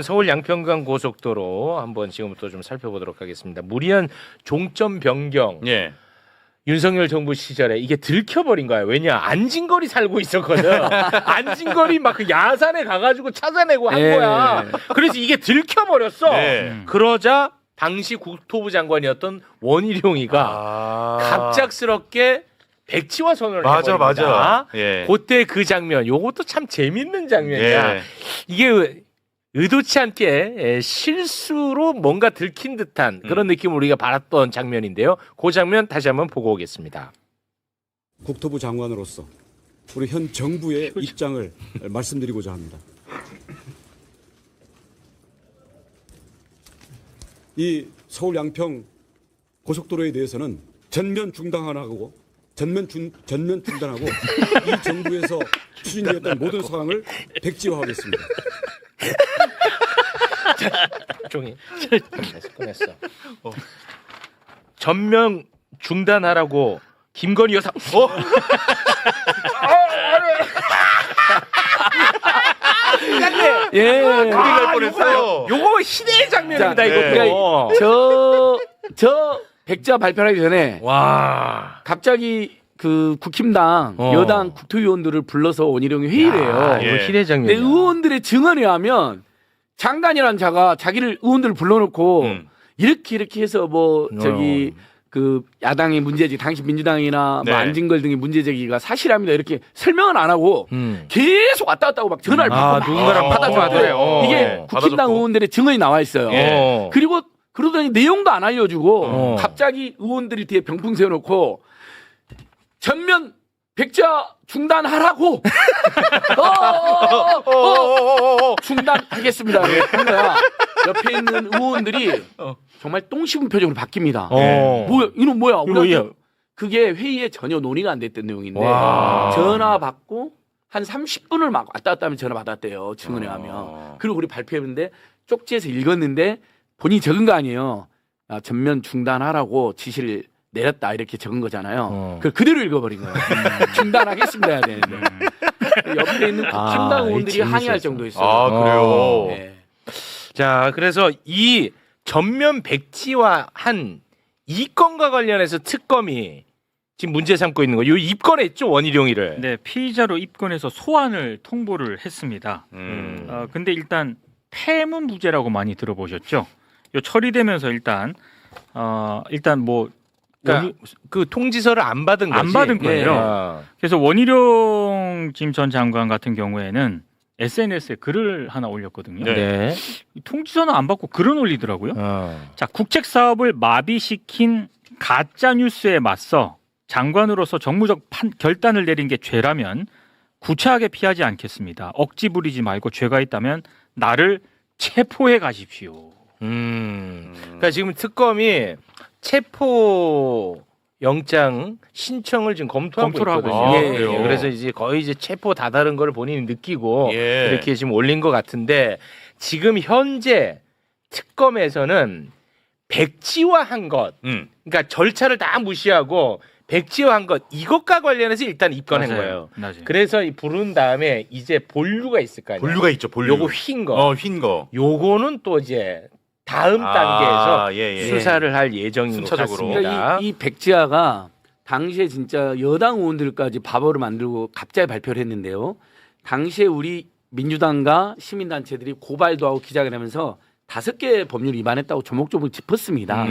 서울 양평강 고속도로 한번 지금부터 좀 살펴보도록 하겠습니다. 무리한 종점 변경. 예. 윤석열 정부 시절에 이게 들켜버린 거야. 왜냐? 안진걸이 살고 있었거든. 안진걸이 막 그 야산에 가가지고 찾아내고 한 거야. 그래서 이게 들켜버렸어. 그러자 당시 국토부 장관이었던 원희룡이가 갑작스럽게 백지화 선언을 해버립니다. 맞아. 예. 그때 그 장면, 요것도 참 재밌는 장면이야. 예. 이게 의도치 않게 실수로 뭔가 들킨 듯한 그런 느낌을 우리가 받았던 장면인데요. 그 장면 다시 한번 보고 오겠습니다. 국토부 장관으로서 우리 현 정부의 입장을 말씀드리고자 합니다. 이 서울 양평 고속도로에 대해서는 전면 중단하고 이 정부에서 추진되었던 모든 사항을 백지화하겠습니다. 종이 꺼냈어. 전면 중단하라고 김건희 여사. 예. 큰일 날 뻔했어요. 요거 시대의 장면입니다. 자, 이거. 저 백자 발표하기 전에 와. 갑자기 그 국힘당 여당 국토위원들을 불러서 원희룡이 회의를 해요. 이거 예. 시대 장면이야. 근데 의원들의 증언에 하면 장관이란 자가 자기를 의원들을 불러놓고 이렇게 해서 뭐 저기 그 야당의 문제제기, 당시 민주당이나 네. 뭐 안진걸 등의 문제제기가 사실합니다 이렇게 설명은 안 하고 계속 왔다 갔다 하고 막 전화를 받고 누군가랑 받아줘야 이게 국힘당 받아줬고. 의원들의 증언이 나와 있어요. 예. 그리고 그러더니 내용도 안 알려주고 갑자기 의원들이 뒤에 병풍 세워놓고 전면 백자 중단하라고 중단하겠습니다. 한 거야. 옆에 있는 의원들이 정말 똥 씹은 표정으로 바뀝니다. 뭐야 이놈 뭐야? 그게 회의에 전혀 논의가 안 됐던 내용인데 전화 받고 한 30분을 막 왔다 갔다 하면 전화 받았대요. 증언에 하면. 그리고 우리 발표했는데 쪽지에서 읽었는데 본인이 적은 거 아니에요. 전면 중단하라고 지시를 내렸다 이렇게 적은 거잖아요. 그걸 그대로 읽어버린 거예요. 중단하겠습니다 해야 되는데 옆에 있는 국힘당 의원들이 항의할 정도였어요. 아 그래요. 네. 자, 그래서 이 전면 백지화한 이 건과 관련해서 특검이 지금 문제 삼고 있는 거. 요 입건했죠 원희룡이를. 네, 피의자로 입건해서 소환을 통보를 했습니다. 근데 일단 폐문부제라고 많이 들어보셨죠? 요 처리되면서 일단 뭐 그러니까 그 통지서를 안 받은 거지. 안 받은 거예요. 네. 그래서 원희룡 지금 전 장관 같은 경우에는 SNS에 글을 하나 올렸거든요. 네. 통지서는 안 받고 글을 올리더라고요. 자, 국책 사업을 마비시킨 가짜 뉴스에 맞서 장관으로서 정무적 결단을 내린 게 죄라면 구차하게 피하지 않겠습니다. 억지 부리지 말고 죄가 있다면 나를 체포해 가십시오. 그러니까 지금 특검이 체포 영장 신청을 지금 검토하고 있거든요. 그래요? 그래서 이제 거의 이제 체포 다다른 걸 본인이 느끼고 예. 이렇게 지금 올린 것 같은데 지금 현재 특검에서는 백지화한 것, 그러니까 절차를 다 무시하고 백지화한 것 이것과 관련해서 일단 입건한 거예요. 맞아요. 그래서 이 부른 다음에 이제 본류가 있을 거 아니에요. 본류가 있죠. 본류. 요거 휜 거. 휜 거. 요거는 또 이제 다음 단계에서 예. 수사를 할 예정인 것 순차적으로. 같습니다. 그러니까 이 백지화가 당시에 진짜 여당 의원들까지 바보를 만들고 갑자기 발표를 했는데요. 당시에 우리 민주당과 시민단체들이 고발도 하고 기자회견하면서 5개 법률 위반했다고 조목조목 짚었습니다.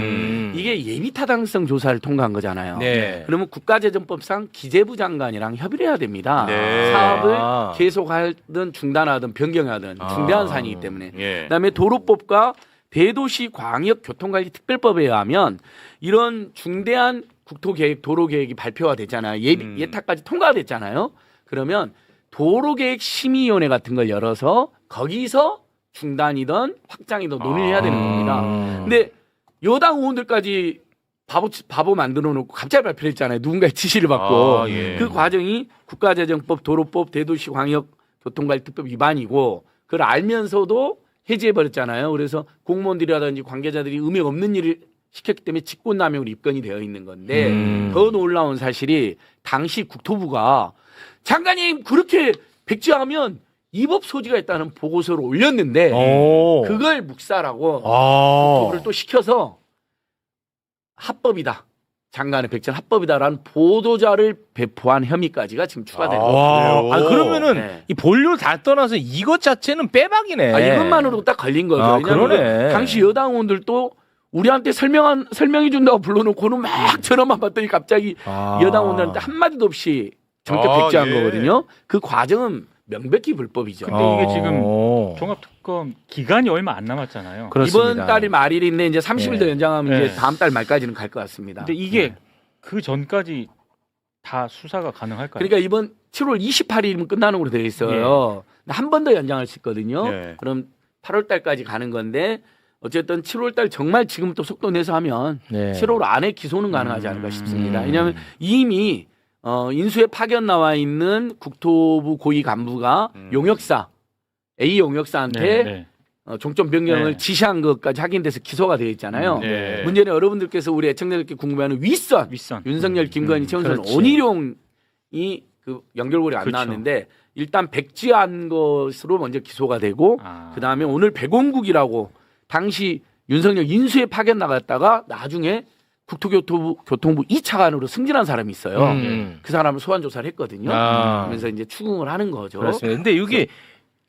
이게 예비타당성 조사를 통과한 거잖아요. 네. 그러면 국가재정법상 기재부 장관이랑 협의를 해야 됩니다. 네. 사업을 계속하든 중단하든 변경하든 중대한 사안이기 때문에. 예. 그다음에 도로법과 대도시 광역교통관리 특별법에 의하면 이런 중대한 국토계획, 도로계획이 발표가 됐잖아요. 예탁까지 통과가 됐잖아요. 그러면 도로계획 심의위원회 같은 걸 열어서 거기서 중단이든 확장이든 논의를 해야 되는 겁니다. 근데 여당 의원들까지 바보 만들어 놓고 갑자기 발표를 했잖아요. 누군가의 지시를 받고. 예. 그 과정이 국가재정법, 도로법, 대도시 광역교통관리 특법 위반이고 그걸 알면서도 해지해버렸잖아요. 그래서 공무원들이라든지 관계자들이 의미 없는 일을 시켰기 때문에 직권남용으로 입건이 되어 있는 건데 더 놀라운 사실이 당시 국토부가 장관님 그렇게 백지화하면 위법 소지가 있다는 보고서를 올렸는데 오. 그걸 묵살하고 아. 국토부를 또 시켜서 합법이다. 장관의 백전 합법이다라는 보도자를 배포한 혐의까지가 지금 추가된 거예요. 와. 아, 그러면은 네. 이 본료 다 떠나서 이것 자체는 빼박이네. 아, 이것만으로도 딱 걸린 거죠. 아, 왜냐하면 그러네. 당시 여당 의원들도 우리한테 설명해 준다고 불러놓고는 막 전화만 받더니 갑자기 아. 여당 의원들한테 한마디도 없이 정적 아, 백지한 예. 거거든요. 그 과정은 명백히 불법이죠. 근데 이게 지금 어. 종합특검 기간이 얼마 안 남았잖아요. 그렇습니다. 이번 달이 말일인데 이제 30일 더 예. 연장하면 예. 이제 다음 달 말까지는 갈 것 같습니다. 근데 이게 그 전까지 다 수사가 가능할까요? 그러니까 이번 7월 28일이면 끝나는 걸로 되어 있어요. 한 번 더 연장할 수 있거든요. 예. 그럼 8월 달까지 가는 건데 어쨌든 7월 달 정말 지금부터 속도 내서 하면 네. 7월 안에 기소는 가능하지 않을까 싶습니다. 왜냐하면 이미 인수에 파견 나와 있는 국토부 고위 간부가 용역사 A 용역사한테 네, 네. 종점 변경을 네. 지시한 것까지 확인돼서 기소가 되어 있잖아요. 네. 문제는 여러분들께서 우리 애청자들께 궁금해하는 윗선 윗선. 윤석열, 김건희, 최은순, 그렇지. 원희룡이 그 연결고리 안 그렇죠. 나왔는데 일단 백지한 것으로 먼저 기소가 되고 아. 그 다음에 오늘 백원국이라고 당시 윤석열 인수에 파견 나갔다가 나중에 국토교통부 2차관으로 승진한 사람이 있어요. 그 사람을 소환 조사를 했거든요. 아. 그래서 이제 추궁을 하는 거죠. 그렇습니다. 근데 이게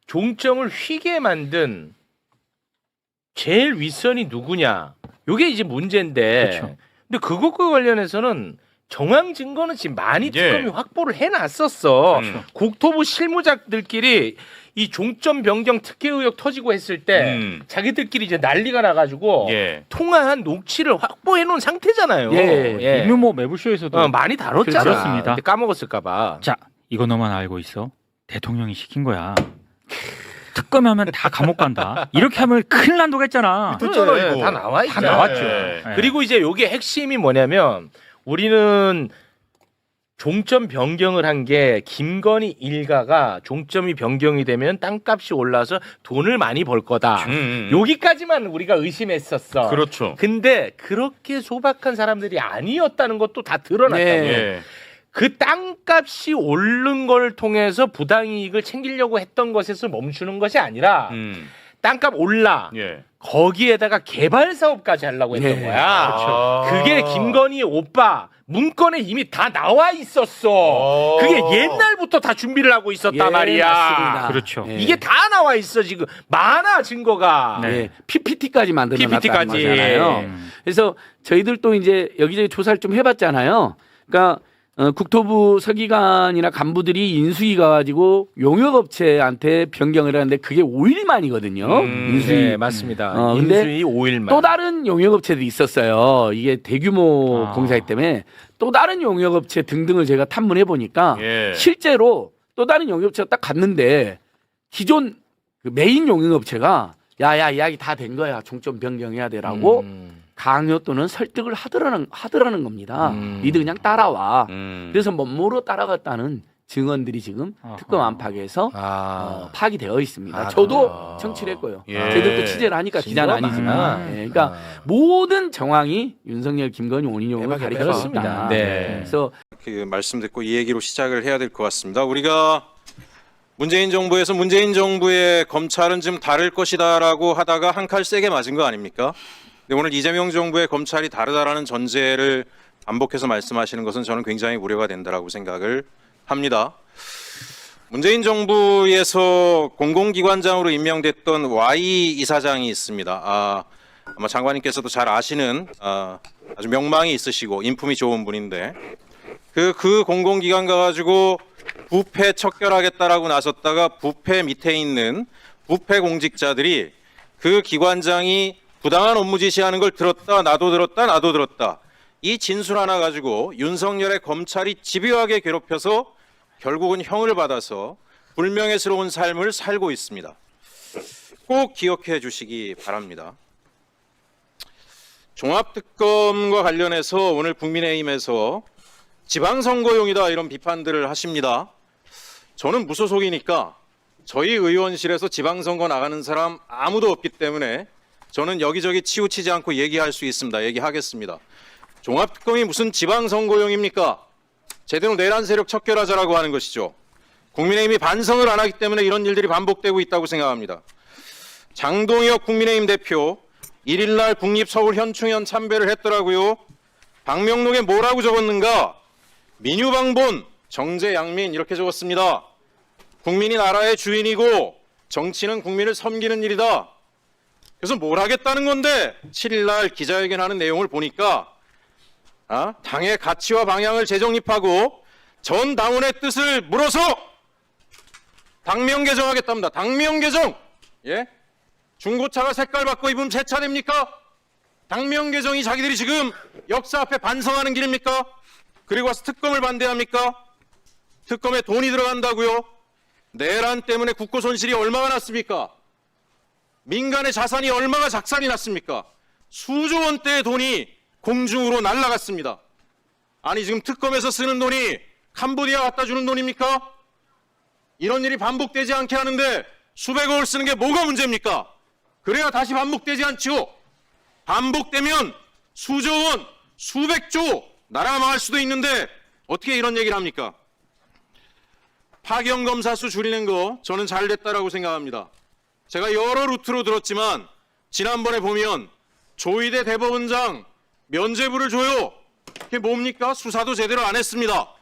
종점을 휘게 만든 제일 윗선이 누구냐? 이게 이제 문제인데. 그렇죠. 근데 그것과 관련해서는 정황 증거는 지금 많이 예. 특검이 확보를 해놨었어. 그렇죠. 국토부 실무자들끼리 이 종점 변경 특혜 의혹 터지고 했을 때 자기들끼리 이제 난리가 나가지고 예. 통화한 녹취를 확보해 놓은 상태잖아요. 예. 이미 뭐 매불쇼에서도 많이 다뤘잖아. 그렇습니다. 근데 까먹었을까봐. 자, 이거 너만 알고 있어. 대통령이 시킨 거야. 특검이 하면 다 감옥 간다. 이렇게 하면 큰일 난다고 했잖아. 됐잖아, 이거. 다 나와 있죠. 다 나왔죠. 예. 네. 그리고 이제 요게 핵심이 뭐냐면 우리는 종점 변경을 한 게 김건희 일가가 종점이 변경이 되면 땅값이 올라서 돈을 많이 벌 거다. 여기까지만 우리가 의심했었어. 그렇죠. 근데 그렇게 소박한 사람들이 아니었다는 것도 다 드러났다고. 네. 예. 그 땅값이 오른 걸 통해서 부당이익을 챙기려고 했던 것에서 멈추는 것이 아니라 땅값 올라. 예. 거기에다가 개발 사업까지 하려고 했던 네. 거야. 그렇죠. 그게 김건희 오빠 문건에 이미 다 나와 있었어. 그게 옛날부터 다 준비를 하고 있었단 예, 말이야. 맞습니다. 그렇죠. 예. 이게 다 나와 있어 지금. 많아 증거가. 네. 예, PPT까지 만들어놨다는 PPT까지. 거잖아요. 그래서 저희들도 이제 여기저기 조사를 좀 해봤잖아요. 그러니까 국토부 서기관이나 간부들이 인수위 가가지고 용역업체한테 변경을 하는데 그게 5일 만이거든요. 인수위. 네, 맞습니다. 근데 인수위 5일만. 또 다른 용역업체도 있었어요. 이게 대규모 공사이기 때문에 또 다른 용역업체 등등을 제가 탐문해 보니까 예. 실제로 또 다른 용역업체가 딱 갔는데 기존 그 메인 용역업체가 야야 이야기 다 된 거야. 종점 변경해야 돼라고 강요 또는 설득을 하더라는 겁니다. 니들 그냥 따라와. 그래서 멋모로 따라갔다는 증언들이 지금 아하. 특검 안팎에서 파기되어 있습니다. 저도 청취를 했고요. 예. 저희들도 취재를 하니까 기자는 증거가 아니지만. 많아. 예, 그러니까 모든 정황이 윤석열, 김건희, 원희룡을 가리켜 그렇습니다. 있다. 네. 그래서 그 말씀 듣고 이 얘기로 시작을 해야 될 것 같습니다. 우리가 문재인 정부에서 문재인 정부의 검찰은 좀 다를 것이다라고 하다가 한 칼 세게 맞은 거 아닙니까? 근데 오늘 이재명 정부의 검찰이 다르다라는 전제를 반복해서 말씀하시는 것은 저는 굉장히 우려가 된다라고 생각을 합니다. 문재인 정부에서 공공기관장으로 임명됐던 Y 이사장이 있습니다. 아마 장관님께서도 잘 아시는 아주 명망이 있으시고 인품이 좋은 분인데 그 공공기관 가가지고 부패 척결하겠다라고 나섰다가 부패 밑에 있는 부패 공직자들이 그 기관장이 부당한 업무 지시하는 걸 들었다 나도 들었다 이 진술 하나 가지고 윤석열의 검찰이 집요하게 괴롭혀서 결국은 형을 받아서 불명예스러운 삶을 살고 있습니다. 꼭 기억해 주시기 바랍니다. 종합특검과 관련해서 오늘 국민의힘에서 지방선거용이다 이런 비판들을 하십니다. 저는 무소속이니까 저희 의원실에서 지방선거 나가는 사람 아무도 없기 때문에 저는 여기저기 치우치지 않고 얘기할 수 있습니다. 얘기하겠습니다. 종합특검이 무슨 지방선거용입니까? 제대로 내란 세력 척결하자라고 하는 것이죠. 국민의힘이 반성을 안 하기 때문에 이런 일들이 반복되고 있다고 생각합니다. 장동혁 국민의힘 대표 1일 날 국립서울 현충원 참배를 했더라고요. 방명록에 뭐라고 적었는가? 민유방본 정제양민 이렇게 적었습니다. 국민이 나라의 주인이고 정치는 국민을 섬기는 일이다. 그래서 뭘 하겠다는 건데 7일 날 기자회견하는 내용을 보니까 당의 가치와 방향을 재정립하고 전 당원의 뜻을 물어서 당명 개정하겠답니다. 당명 개정. 예? 중고차가 색깔 바꿔 입으면 제 차례입니까? 당명 개정이 자기들이 지금 역사 앞에 반성하는 길입니까? 그리고 와서 특검을 반대합니까? 특검에 돈이 들어간다고요? 내란 때문에 국고 손실이 얼마가 났습니까? 민간의 자산이 얼마가 작살이 났습니까? 수조 원대의 돈이 공중으로 날아갔습니다. 아니 지금 특검에서 쓰는 돈이 캄보디아 갖다 주는 돈입니까? 이런 일이 반복되지 않게 하는데 수백억을 쓰는 게 뭐가 문제입니까? 그래야 다시 반복되지 않죠. 반복되면 수조 원, 수백조 나라가 망할 수도 있는데 어떻게 이런 얘기를 합니까? 파견 검사 수 줄이는 거 저는 잘 됐다라고 생각합니다. 제가 여러 루트로 들었지만 지난번에 보면 조희대 대법원장 면죄부를 줘요. 그게 뭡니까? 수사도 제대로 안 했습니다.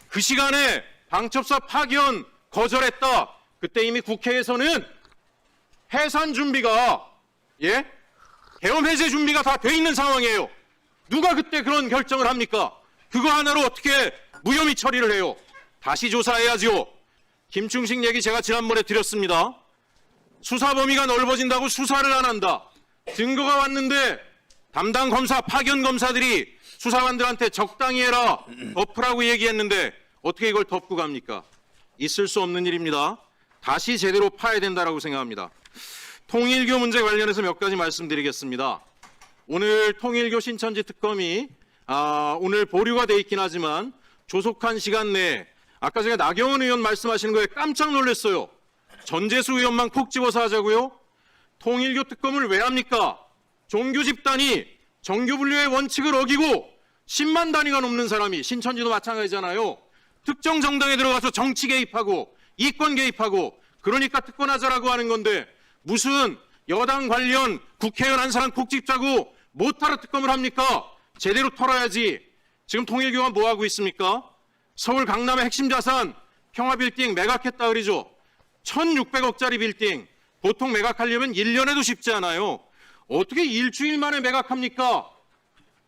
그 시간에 방첩사 파견 거절했다. 그때 이미 국회에서는 해산 준비가 계엄 해제 준비가 다 돼 있는 상황이에요. 누가 그때 그런 결정을 합니까? 그거 하나로 어떻게 무혐의 처리를 해요? 다시 조사해야죠. 김충식 얘기 제가 지난번에 드렸습니다. 수사 범위가 넓어진다고 수사를 안 한다. 증거가 왔는데 담당 검사, 파견 검사들이 수사관들한테 적당히 해라, 덮으라고 얘기했는데 어떻게 이걸 덮고 갑니까? 있을 수 없는 일입니다. 다시 제대로 파야 된다라고 생각합니다. 통일교 문제 관련해서 몇 가지 말씀드리겠습니다. 오늘 통일교 신천지 특검이 오늘 보류가 돼 있긴 하지만 조속한 시간 내에 아까 제가 나경원 의원 말씀하시는 거에 깜짝 놀랐어요. 전재수 의원만 콕 집어서 하자고요? 통일교 특검을 왜 합니까? 종교 집단이 정교 분류의 원칙을 어기고 10만 단위가 넘는 사람이, 신천지도 마찬가지잖아요. 특정 정당에 들어가서 정치 개입하고 이권 개입하고 그러니까 특권하자라고 하는 건데 무슨 여당 관련 국회의원 한 사람 콕 집자고 못하러 특검을 합니까? 제대로 털어야지. 지금 통일교가 뭐 하고 있습니까? 서울 강남의 핵심 자산 평화빌딩 매각했다 그러죠. 1,600억짜리 빌딩 보통 매각하려면 1년에도 쉽지 않아요. 어떻게 일주일 만에 매각합니까?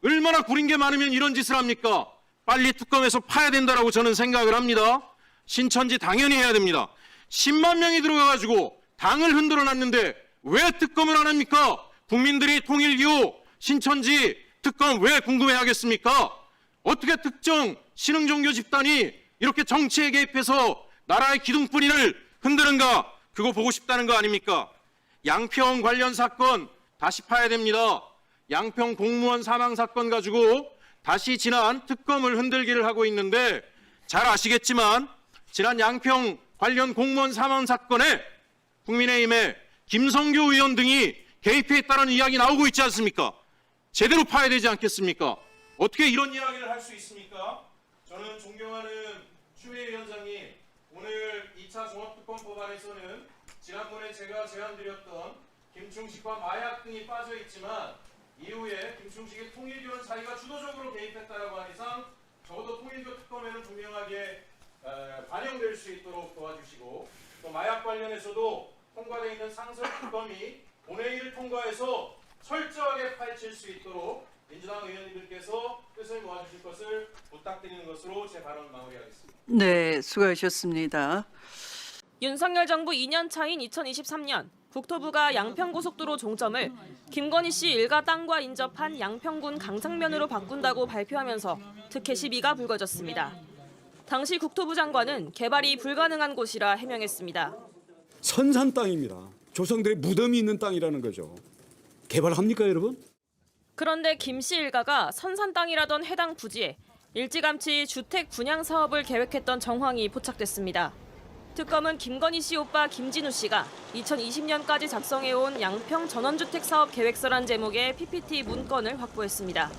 얼마나 구린 게 많으면 이런 짓을 합니까? 빨리 특검에서 파야 된다라고 저는 생각을 합니다. 신천지 당연히 해야 됩니다. 10만 명이 들어가가지고 당을 흔들어 놨는데 왜 특검을 안 합니까? 국민들이 통일교, 신천지 특검 왜 궁금해 하겠습니까? 어떻게 특정 신흥종교 집단이 이렇게 정치에 개입해서 나라의 기둥뿌리를 흔드는가? 그거 보고 싶다는 거 아닙니까? 양평 관련 사건 다시 파야 됩니다. 양평 공무원 사망 사건 가지고 다시 지난 특검을 흔들기를 하고 있는데 잘 아시겠지만 지난 양평 관련 공무원 사망 사건에 국민의힘의 김성교 의원 등이 개입해 있다는 이야기 나오고 있지 않습니까? 제대로 파야 되지 않겠습니까? 어떻게 이런 이야기를 할 수 있습니까? 저는 존경하는 추미애 위원장님, 오늘 2차 종합특검 법안에서는 지난번에 제가 제안드렸던 김충식과 마약 등이 빠져 있지만 이후에 김충식의 통일교는 자기가 주도적으로 개입했다라고 한 이상 적어도 통일교 특검에는 분명하게 반영될 수 있도록 도와주시고 또 마약 관련해서도 통과되어 있는 상설 특검이 본회의를 통과해서 철저하게 파헤칠 수 있도록 민주당 의원님들께서 뜻을 모아주실 것을 부탁드리는 것으로 제 발언 마무리하겠습니다. 네, 수고하셨습니다. 윤석열 정부 2년 차인 2023년 국토부가 양평고속도로 종점을 김건희 씨 일가 땅과 인접한 양평군 강상면으로 바꾼다고 발표하면서 특혜 시비가 불거졌습니다. 당시 국토부 장관은 개발이 불가능한 곳이라 해명했습니다. 선산 땅입니다. 조상들의 무덤이 있는 땅이라는 거죠. 개발합니까, 여러분? 그런데 김 씨 일가가 선산 땅이라던 해당 부지에 일찌감치 주택 분양 사업을 계획했던 정황이 포착됐습니다. 특검은 김건희 씨 오빠 김진우 씨가 2020년까지 작성해온 양평 전원주택 사업 계획서란 제목의 PPT 문건을 확보했습니다.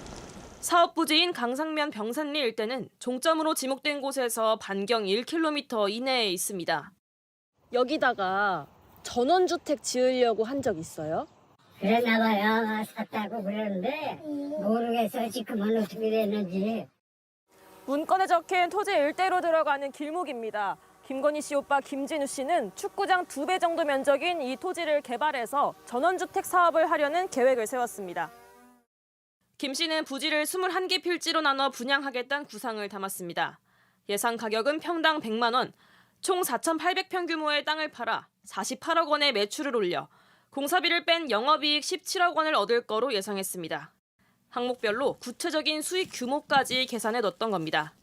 사업 부지인 강상면 병산리 일대는 종점으로 지목된 곳에서 반경 1km 이내에 있습니다. 여기다가 전원주택 지으려고 한 적 있어요? 그랬나 봐요. 샀다고 그러는데 모르겠어요. 지금은 어떻게 됐는지. 문건에 적힌 토지 일대로 들어가는 길목입니다. 김건희 씨 오빠 김진우 씨는 축구장 2배 정도 면적인 이 토지를 개발해서 전원주택 사업을 하려는 계획을 세웠습니다. 김 씨는 부지를 21개 필지로 나눠 분양하겠다는 구상을 담았습니다. 예상 가격은 평당 100만 원, 총 4,800평 규모의 땅을 팔아 48억 원의 매출을 올려 공사비를 뺀 영업이익 17억 원을 얻을 거로 예상했습니다. 항목별로 구체적인 수익 규모까지 계산해 뒀던 겁니다.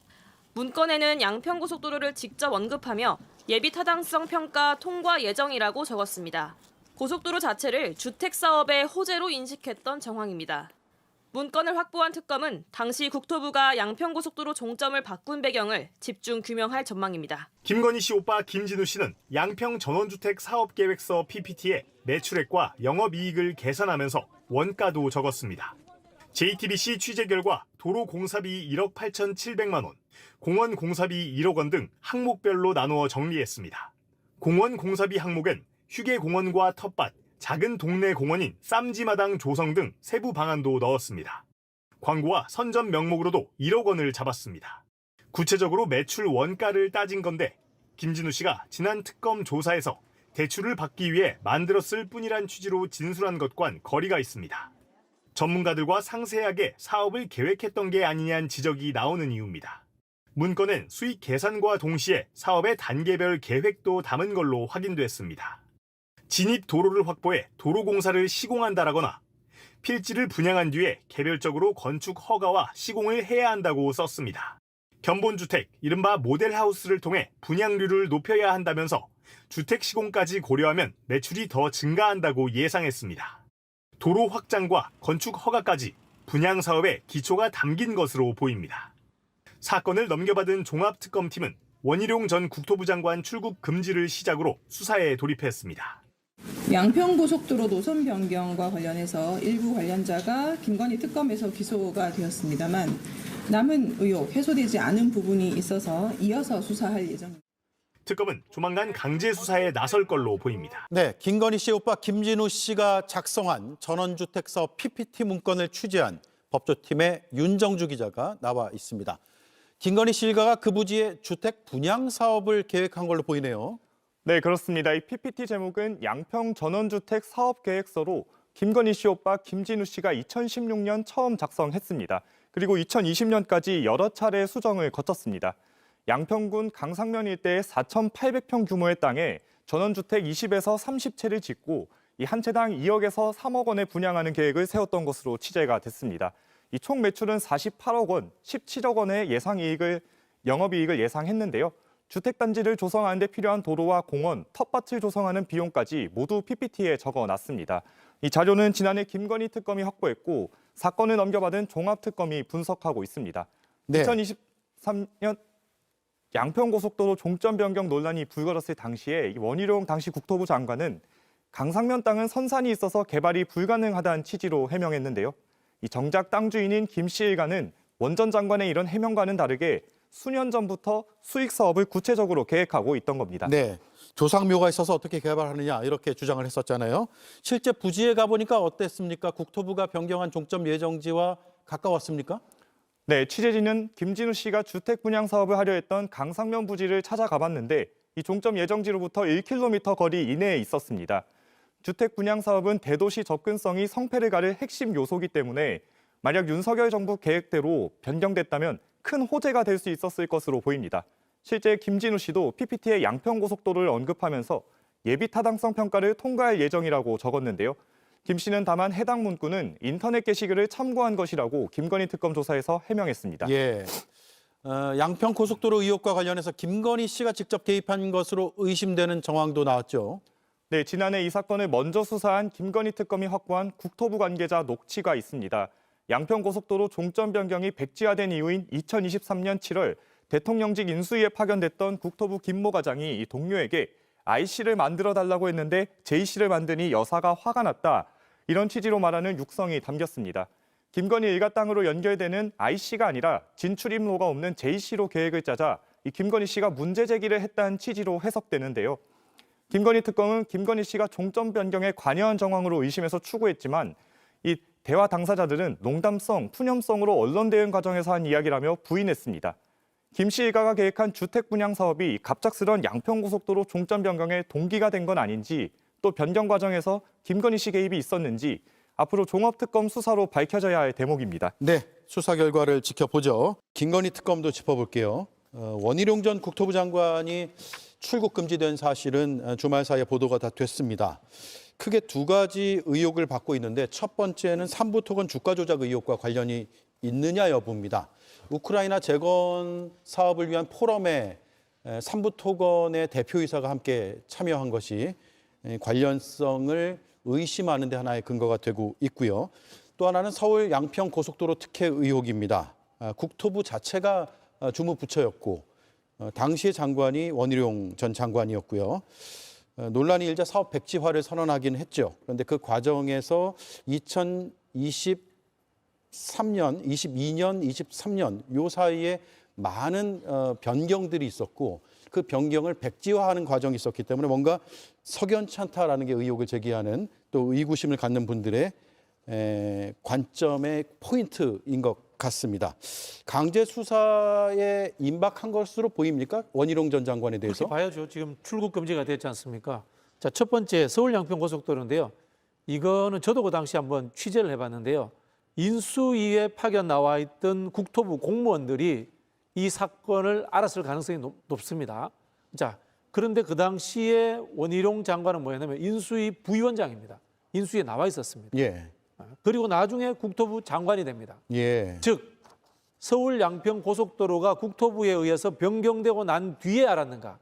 문건에는 양평고속도로를 직접 언급하며 예비 타당성 평가 통과 예정이라고 적었습니다. 고속도로 자체를 주택사업의 호재로 인식했던 정황입니다. 문건을 확보한 특검은 당시 국토부가 양평고속도로 종점을 바꾼 배경을 집중 규명할 전망입니다. 김건희 씨 오빠 김진우 씨는 양평 전원주택 사업계획서 PPT에 매출액과 영업이익을 계산하면서 원가도 적었습니다. JTBC 취재 결과 도로 공사비 1억 8,700만 원, 공원 공사비 1억 원 등 항목별로 나누어 정리했습니다. 공원 공사비 항목엔 휴게공원과 텃밭, 작은 동네 공원인 쌈지마당 조성 등 세부 방안도 넣었습니다. 광고와 선전 명목으로도 1억 원을 잡았습니다. 구체적으로 매출 원가를 따진 건데 김진우 씨가 지난 특검 조사에서 대출을 받기 위해 만들었을 뿐이란 취지로 진술한 것과는 거리가 있습니다. 전문가들과 상세하게 사업을 계획했던 게 아니냐는 지적이 나오는 이유입니다. 문건엔 수익 계산과 동시에 사업의 단계별 계획도 담은 걸로 확인됐습니다. 진입 도로를 확보해 도로 공사를 시공한다라거나 필지를 분양한 뒤에 개별적으로 건축 허가와 시공을 해야 한다고 썼습니다. 견본주택, 이른바 모델하우스를 통해 분양률을 높여야 한다면서 주택 시공까지 고려하면 매출이 더 증가한다고 예상했습니다. 도로 확장과 건축 허가까지 분양 사업의 기초가 담긴 것으로 보입니다. 사건을 넘겨받은 종합특검팀은 원희룡 전 국토부 장관 출국 금지를 시작으로 수사에 돌입했습니다. 양평고속도로 노선 변경과 관련해서 일부 관련자가 김건희 특검에서 기소가 되었습니다만 남은 의혹 해소되지 않은 부분이 있어서 이어서 수사할 예정입니다. 특검은 조만간 강제 수사에 나설 걸로 보입니다. 네, 김건희 씨 오빠 김진우 씨가 작성한 전원주택 사업 PPT 문건을 취재한 법조팀의 윤정주 기자가 나와 있습니다. 김건희 씨 일가가 그 부지에 주택 분양 사업을 계획한 걸로 보이네요. 네, 그렇습니다. 이 PPT 제목은 양평 전원주택 사업 계획서로 김건희 씨 오빠 김진우 씨가 2016년 처음 작성했습니다. 그리고 2020년까지 여러 차례 수정을 거쳤습니다. 양평군 강상면 일대의 4,800평 규모의 땅에 전원주택 20에서 30채를 짓고 이 한 채당 2억에서 3억 원에 분양하는 계획을 세웠던 것으로 취재가 됐습니다. 이 총 매출은 48억 원, 17억 원의 영업이익을 예상했는데요. 주택단지를 조성하는 데 필요한 도로와 공원, 텃밭을 조성하는 비용까지 모두 PPT에 적어놨습니다. 이 자료는 지난해 김건희 특검이 확보했고 사건을 넘겨받은 종합특검이 분석하고 있습니다. 네. 2023년 양평고속도로 종점 변경 논란이 불거졌을 당시에 원희룡 당시 국토부 장관은 강상면 땅은 선산이 있어서 개발이 불가능하다는 취지로 해명했는데요. 이 정작 땅 주인인 김 씨 일가는 원전 장관의 이런 해명과는 다르게 수년 전부터 수익 사업을 구체적으로 계획하고 있던 겁니다. 네, 조상묘가 있어서 어떻게 개발하느냐 이렇게 주장을 했었잖아요. 실제 부지에 가보니까 어땠습니까? 국토부가 변경한 종점 예정지와 가까웠습니까? 네, 취재진은 김진우 씨가 주택 분양 사업을 하려 했던 강상면 부지를 찾아가 봤는데 이 종점 예정지로부터 1km 거리 이내에 있었습니다. 주택 분양 사업은 대도시 접근성이 성패를 가를 핵심 요소이기 때문에 만약 윤석열 정부 계획대로 변경됐다면 큰 호재가 될 수 있었을 것으로 보입니다. 실제 김진우 씨도 PPT에 양평고속도로를 언급하면서 예비 타당성 평가를 통과할 예정이라고 적었는데요. 김 씨는 다만 해당 문구는 인터넷 게시글을 참고한 것이라고 김건희 특검 조사에서 해명했습니다. 예, 양평고속도로 의혹과 관련해서 김건희 씨가 직접 개입한 것으로 의심되는 정황도 나왔죠. 네, 지난해 이 사건을 먼저 수사한 김건희 특검이 확보한 국토부 관계자 녹취가 있습니다. 양평고속도로 종점 변경이 백지화된 이후인 2023년 7월 대통령직 인수위에 파견됐던 국토부 김모 과장이 이 동료에게 IC를 만들어달라고 했는데 JC를 만드니 여사가 화가 났다. 이런 취지로 말하는 육성이 담겼습니다. 김건희 일가 땅으로 연결되는 IC가 아니라 진출입로가 없는 JC로 계획을 짜자 이 김건희 씨가 문제 제기를 했다는 취지로 해석되는데요. 김건희 특검은 김건희 씨가 종점 변경에 관여한 정황으로 의심해서 추구했지만 이 대화 당사자들은 농담성, 푸념성으로 언론 대응 과정에서 한 이야기라며 부인했습니다. 김 씨 일가가 계획한 주택 분양 사업이 갑작스런 양평고속도로 종점 변경에 동기가 된 건 아닌지, 또 변경 과정에서 김건희 씨 개입이 있었는지 앞으로 종합특검 수사로 밝혀져야 할 대목입니다. 네, 수사 결과를 지켜보죠. 김건희 특검도 짚어볼게요. 원희룡 전 국토부 장관이 출국 금지된 사실은 주말 사이에 보도가 다 됐습니다. 크게 두 가지 의혹을 받고 있는데 첫 번째는 삼부토건 주가 조작 의혹과 관련이 있느냐 여부입니다. 우크라이나 재건 사업을 위한 포럼에 삼부토건의 대표이사가 함께 참여한 것이 관련성을 의심하는 데 하나의 근거가 되고 있고요. 또 하나는 서울 양평 고속도로 특혜 의혹입니다. 국토부 자체가 주무부처였고 당시의 장관이 원희룡 전 장관이었고요. 논란이 일자 사업 백지화를 선언하긴 했죠. 그런데 그 과정에서 2023년, 22년, 23년 요 사이에 많은 변경들이 있었고 그 변경을 백지화하는 과정이 있었기 때문에 뭔가 석연치 않다라는 게 의혹을 제기하는 또 의구심을 갖는 분들의 관점의 포인트인 것 같습니다. 강제 수사에 임박한 것으로 보입니까? 원희룡 전 장관에 대해서? 그렇게 봐야죠. 지금 출국 금지가 됐지 않습니까? 자, 첫 번째 서울 양평 고속도로인데요. 이거는 저도 그 당시 한번 취재를 해봤는데요. 인수위에 파견 나와 있던 국토부 공무원들이 이 사건을 알았을 가능성이 높습니다. 자, 그런데 그 당시에 원희룡 장관은 뭐였냐면 인수위 부위원장입니다. 인수위에 나와 있었습니다. 예. 그리고 나중에 국토부 장관이 됩니다. 예. 즉 서울 양평 고속도로가 국토부에 의해서 변경되고 난 뒤에 알았는가,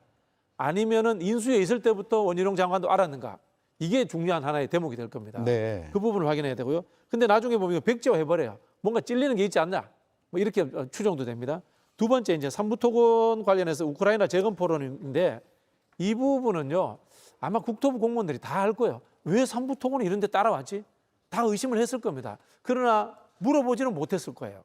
아니면은 인수위에 있을 때부터 원희룡 장관도 알았는가, 이게 중요한 하나의 대목이 될 겁니다. 네. 그 부분을 확인해야 되고요. 근데 나중에 보면 백지화 해버려요. 뭔가 찔리는 게 있지 않나, 뭐 이렇게 추정도 됩니다. 두 번째 이제 삼부토건 관련해서 우크라이나 재건 포럼인데 이 부분은요 아마 국토부 공무원들이 다 알 거예요. 왜 삼부토건이 이런 데 따라왔지? 다 의심을 했을 겁니다. 그러나 물어보지는 못했을 거예요.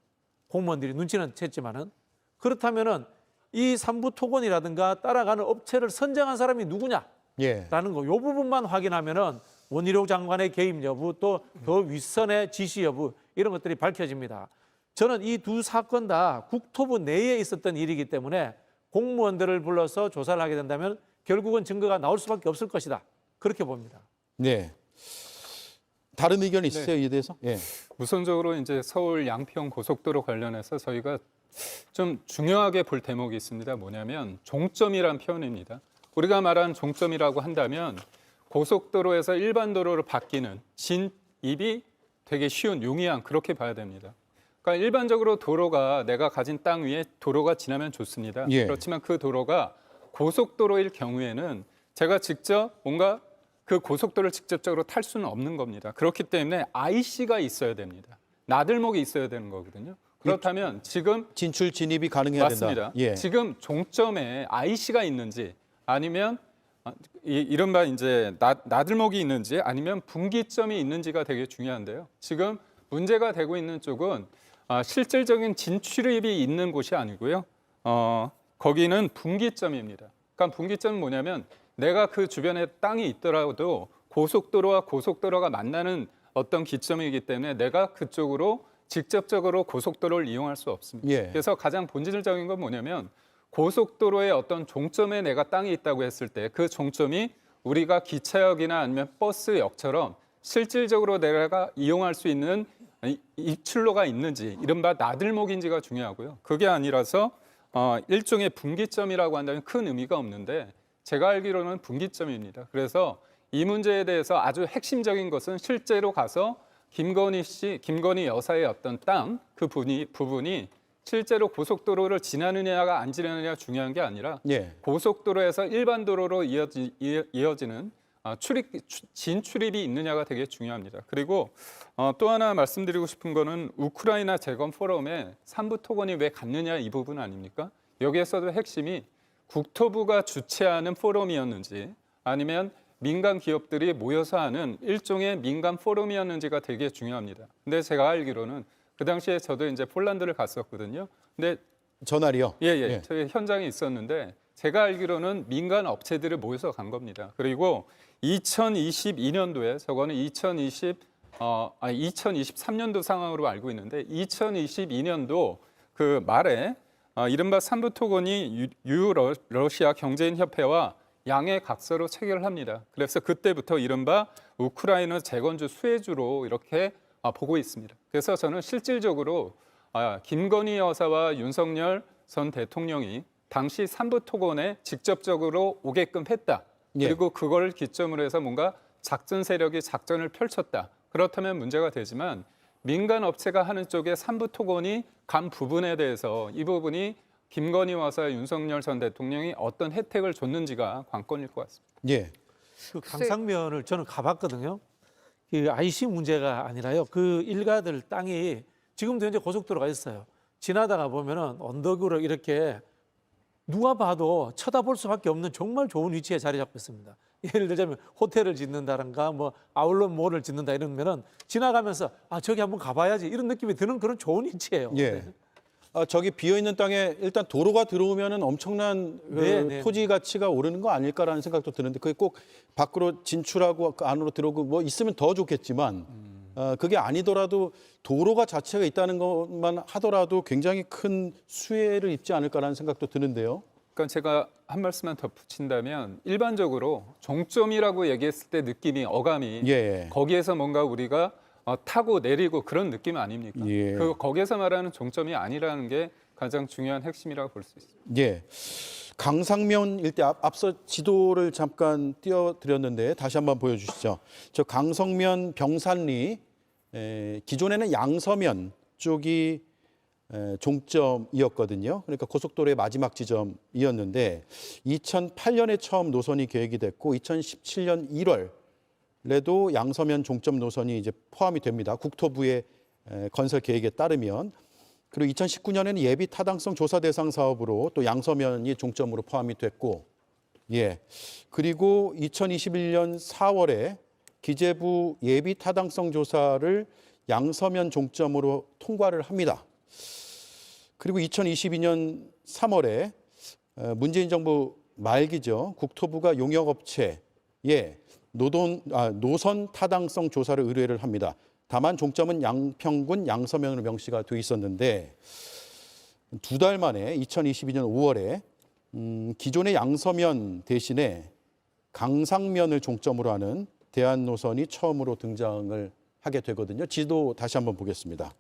공무원들이 눈치는 챘지만은. 그렇다면은 이 삼부토건이라든가 따라가는 업체를 선정한 사람이 누구냐라는 예. 거, 이 부분만 확인하면은 원희룡 장관의 개입 여부, 또 더 윗선의 지시 여부, 이런 것들이 밝혀집니다. 저는 이 두 사건 다 국토부 내에 있었던 일이기 때문에 공무원들을 불러서 조사를 하게 된다면 결국은 증거가 나올 수밖에 없을 것이다, 그렇게 봅니다. 네. 다른 의견 있으세요, 이에 대해서? 예. 우선적으로 이제 서울 양평 고속도로 관련해서 저희가 좀 중요하게 볼 대목이 있습니다. 뭐냐면 종점이란 표현입니다. 우리가 말한 종점이라고 한다면 고속도로에서 일반 도로로 바뀌는 진입이 되게 쉬운, 용이한, 그렇게 봐야 됩니다. 그러니까 일반적으로 도로가, 내가 가진 땅 위에 도로가 지나면 좋습니다. 예. 그렇지만 그 도로가 고속도로일 경우에는 제가 직접 뭔가 그 고속도로를 직접적으로 탈 수는 없는 겁니다. 그렇기 때문에 IC가 있어야 됩니다. 나들목이 있어야 되는 거거든요. 그렇다면 지금 진출 진입이 가능해야 맞습니다. 된다. 예. 지금 종점에 IC가 있는지, 아니면 이른바 이제 나들목이 있는지, 아니면 분기점이 있는지가 되게 중요한데요. 지금 문제가 되고 있는 쪽은 실질적인 진출입이 있는 곳이 아니고요. 거기는 분기점입니다. 그러니까 분기점은 뭐냐면 내가 그 주변에 땅이 있더라도 고속도로와 고속도로가 만나는 어떤 기점이기 때문에 내가 그쪽으로 직접적으로 고속도로를 이용할 수 없습니다. 예. 그래서 가장 본질적인 건 뭐냐면 고속도로의 어떤 종점에 내가 땅이 있다고 했을 때 그 종점이 우리가 기차역이나 아니면 버스역처럼 실질적으로 내가 이용할 수 있는 입출로가 있는지, 이른바 나들목인지가 중요하고요. 그게 아니라서 일종의 분기점이라고 한다면 큰 의미가 없는데 제가 알기로는 분기점입니다. 그래서 이 문제에 대해서 아주 핵심적인 것은 실제로 가서 김건희 여사의 어떤 땅, 그 부분이 실제로 고속도로를 지나느냐가 안 지나느냐가 중요한 게 아니라 예. 고속도로에서 일반 도로로 이어지는 진출입이 있느냐가 되게 중요합니다. 그리고 또 하나 말씀드리고 싶은 거는 우크라이나 재건 포럼에 삼부토건이 왜 갔느냐, 이 부분 아닙니까? 여기에서도 핵심이 국토부가 주최하는 포럼이었는지, 아니면 민간 기업들이 모여서 하는 일종의 민간 포럼이었는지가 되게 중요합니다. 근데 제가 알기로는 그 당시에 저도 이제 폴란드를 갔었거든요. 근데 전날이요? 예. 저희 현장에 있었는데 제가 알기로는 민간 업체들을 모여서 간 겁니다. 그리고 2022년도에 저거는 2023년도 상황으로 알고 있는데 2022년도 그 말에 이른바 삼부토건이 유러시아 경제인협회와 양해 각서로 체결을 합니다. 그래서 그때부터 이른바 우크라이나 재건주 수혜주로 이렇게 보고 있습니다. 그래서 저는 실질적으로 김건희 여사와 윤석열 전 대통령이 당시 삼부토건에 직접적으로 오게끔 했다. 그리고 그걸 기점으로 해서 뭔가 작전 세력이 작전을 펼쳤다. 그렇다면 문제가 되지만 민간 업체가 하는 쪽에 삼부토건이 간 부분에 대해서 이 부분이 김건희 여사, 윤석열 전 대통령이 어떤 혜택을 줬는지가 관건일 것 같습니다. 예. 그 강상면을 저는 가봤거든요. 그 IC 문제가 아니라요. 그 일가들 땅이 지금도 현재 고속도로가 있어요. 지나다가 보면은 언덕으로 이렇게 누가 봐도 쳐다볼 수밖에 없는 정말 좋은 위치에 자리 잡고 있습니다. 예를 들자면 호텔을 짓는다든가 뭐 아울렛 몰을 짓는다 이러면은 지나가면서 저기 한번 가봐야지 이런 느낌이 드는 그런 좋은 위치예요. 예. 저기 비어 있는 땅에 일단 도로가 들어오면은 엄청난 토지 가치가 오르는 거 아닐까라는 생각도 드는데 그게 꼭 밖으로 진출하고 그 안으로 들어오고 뭐 있으면 더 좋겠지만 그게 아니더라도 도로가 자체가 있다는 것만 하더라도 굉장히 큰 수혜를 입지 않을까라는 생각도 드는데요. 그러니까 제가 한 말씀만 덧붙인다면 일반적으로 종점이라고 얘기했을 때 느낌이 어감이 거기에서 뭔가 우리가 타고 내리고 그런 느낌 아닙니까? 거기에서 말하는 종점이 아니라는 게 가장 중요한 핵심이라고 볼 수 있습니다. 예. 강상면 일대 앞서 지도를 잠깐 띄워드렸는데 다시 한번 보여주시죠. 저 강성면 병산리 기존에는 양서면 쪽이 종점이었거든요. 그러니까 고속도로의 마지막 지점이었는데 2008년에 처음 노선이 계획이 됐고 2017년 1월에도 양서면 종점 노선이 이제 포함이 됩니다. 국토부의 건설 계획에 따르면. 그리고 2019년에는 예비 타당성 조사 대상 사업으로 또 양서면이 종점으로 포함이 됐고, 그리고 2021년 4월에 기재부 예비 타당성 조사를 양서면 종점으로 통과를 합니다. 그리고 2022년 3월에 문재인 정부 말기죠. 국토부가 용역업체에 노선 타당성 조사를 의뢰를 합니다. 다만 종점은 양평군 양서면으로 명시가 돼 있었는데 두 달 만에 2022년 5월에 기존의 양서면 대신에 강상면을 종점으로 하는 대안 노선이 처음으로 등장을 하게 되거든요. 지도 다시 한번 보겠습니다.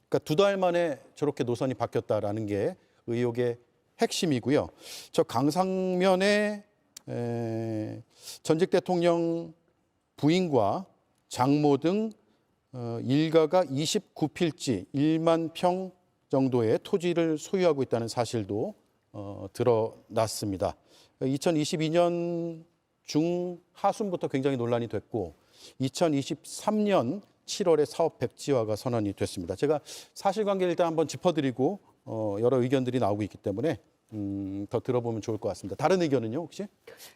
그러니까 두 달 만에 저렇게 노선이 바뀌었다라는 게 의혹의 핵심이고요. 저 강상면에 전직 대통령 부인과 장모 등 일가가 29필지 1만 평 정도의 토지를 소유하고 있다는 사실도 드러났습니다. 2022년 중하순부터 굉장히 논란이 됐고 2023년 7월에 사업 백지화가 선언이 됐습니다. 제가 사실관계를 일단 한번 짚어드리고 여러 의견들이 나오고 있기 때문에 더 들어보면 좋을 것 같습니다. 다른 의견은요, 혹시?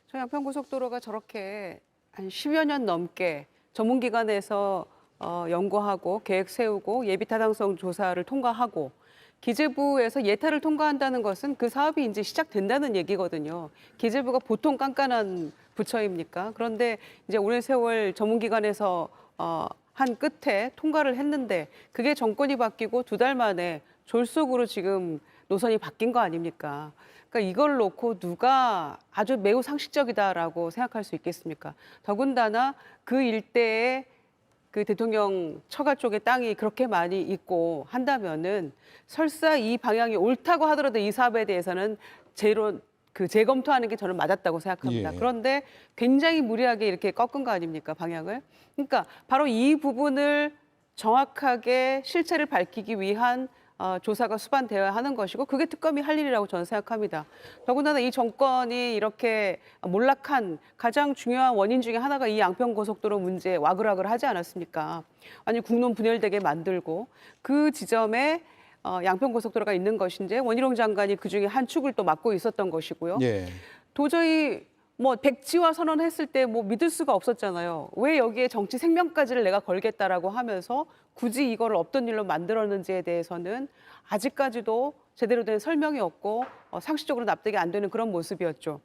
저 양평고속도로가 저렇게 한 10여 년 넘게 전문기관에서 연구하고 계획 세우고 예비타당성 조사를 통과하고 기재부에서 예타를 통과한다는 것은 그 사업이 이제 시작된다는 얘기거든요. 기재부가 보통 깐깐한 부처입니까? 그런데 이제 오랜 세월 전문기관에서 한 끝에 통과를 했는데 그게 정권이 바뀌고 두 달 만에 졸속으로 지금 노선이 바뀐 거 아닙니까? 그러니까 이걸 놓고 누가 아주 매우 상식적이다라고 생각할 수 있겠습니까? 더군다나 그 일대에 그 대통령 처가 쪽에 땅이 그렇게 많이 있고 한다면은 설사 이 방향이 옳다고 하더라도 이 사업에 대해서는 재검토하는 게 저는 맞았다고 생각합니다. 그런데 굉장히 무리하게 이렇게 꺾은 거 아닙니까, 방향을? 그러니까 바로 이 부분을 정확하게 실체를 밝히기 위한 조사가 수반되어야 하는 것이고 그게 특검이 할 일이라고 저는 생각합니다. 더군다나 이 정권이 이렇게 몰락한 가장 중요한 원인 중에 하나가 이 양평고속도로 문제에 와글와글 하지 않았습니까? 아니 국론 분열되게 만들고 그 지점에 양평고속도로가 있는 것인지 원희룡 장관이 그중에 한 축을 또 맡고 있었던 것이고요. 도저히 뭐 백지화 선언했을 때 뭐 믿을 수가 없었잖아요. 왜 여기에 정치 생명까지를 내가 걸겠다라고 하면서 굳이 이거를 없던 일로 만들었는지에 대해서는 아직까지도 제대로 된 설명이 없고 상식적으로 납득이 안 되는 그런 모습이었죠.